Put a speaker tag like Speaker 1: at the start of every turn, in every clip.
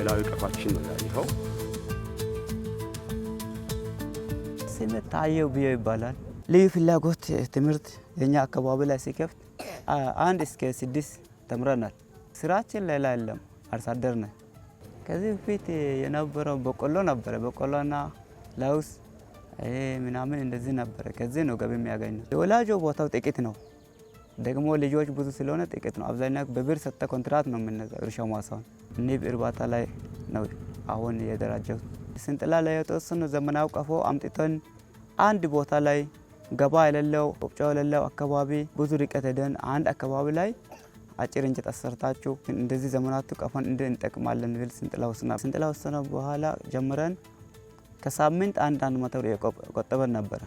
Speaker 1: ባህላዊ ቀፋችን ነው ያየኸው።
Speaker 2: ስሜ ታየው ብዬ ይባላል። ልዩ ፍላጎት ትምህርት የኛ አካባቢ ላይ ሲከፍት 1 እስከ 6 ተምረናል። ስራችን ሌላ የለም፣ አርሶ አደር ነን። ከዚህ በፊት የነበረው በቆሎ ነበረ። በቆሎና ለውዝ ምናምን እንደዚህ ነበረ። ከዚህ ነው ገቢ የሚያገኘው። የወላጆ ቦታው ጥቂት ነው፣ ደግሞ ልጆች ብዙ ስለሆነ ጥቂት ነው። አብዛኛው በብር ሰጠ ኮንትራት ነው የምንነዛው። እርሻው ማሳውን ንብ እርባታ ላይ ነው አሁን የደራጀው። ስንጥላ ላይ የተወሰኑ ዘመናዊ ቀፎ አምጥተን አንድ ቦታ ላይ ገባ የሌለው ወፍጮ የሌለው አካባቢ ብዙ ርቀት ሄደን አንድ አካባቢ ላይ አጭር እንጨት አሰርታችሁ እንደዚህ ዘመናቱ ቀፎን እንጠቅማለን ብል ስንጥላ ወስና ስንጥላ ወስና በኋላ ጀምረን ከሳምንት አንድ መቶ ብር ቆጠበን ነበር።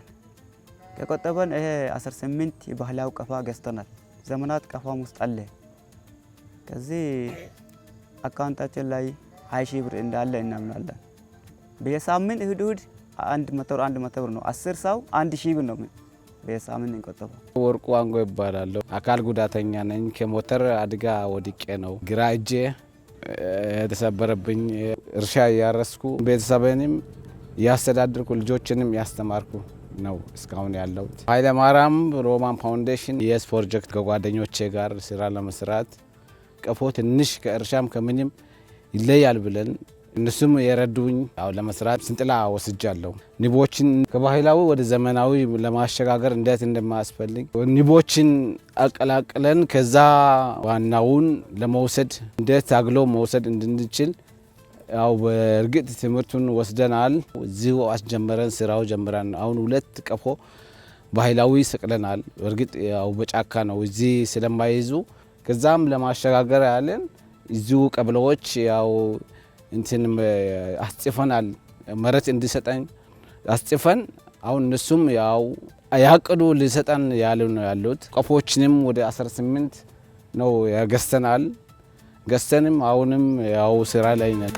Speaker 2: ከቆጠበን ይሄ 18 ባህላዊ ቀፋ ገዝተናል። ዘመናት ቀፋም ውስጥ አለ። ከዚህ አካውንታችን ላይ 20 ሺህ ብር እንዳለ እናምናለን። በየሳምንት እሁድ 100 ብር ነው። 10 ሰው 1 ሺህ ብር ነው በየሳምንት እንቆጠበው።
Speaker 3: ወርቁ አንጎ ይባላለሁ። አካል ጉዳተኛ ነኝ። ከሞተር አደጋ ወድቄ ነው ግራ እጄ የተሰበረብኝ። እርሻ እያረስኩ ቤተሰቤንም ያስተዳድርኩ ልጆችንም ያስተማርኩ ነው እስካሁን ያለው። ኃይለ ማርያም ሮማን ፋውንዴሽን የስ ፕሮጀክት ከጓደኞቼ ጋር ስራ ለመስራት ቀፎ ትንሽ ከእርሻም ከምንም ይለያል ብለን እነሱም የረዱኝ ለመስራት ስንጥላ ወስጃለሁ። ንቦችን ከባህላዊ ወደ ዘመናዊ ለማሸጋገር እንዴት እንደማያስፈልግ ንቦችን አቀላቅለን ከዛ ዋናውን ለመውሰድ እንዴት ታግሎ መውሰድ እንድንችል በእርግጥ ትምህርቱን ወስደናል። እዚሁ አስጀመረን ስራው ጀምረን አሁን 2 ቀፎ ባህላዊ ሰቅለናል። እርግጥ በጫካ ነው እዚህ ስለማይዙ ከዛም ለማሸጋገር ያለን እዚሁ ቀበሌዎች እንትን አስጽፈናል። መሬት እንዲሰጠን አስጽፈን አሁን እነሱም ያቅዱ ሊሰጠን ያሉት ቀፎችንም ወደ 18 ነው ያገዝተናል። ገዝተንም አሁንም ስራ ላይ ነን።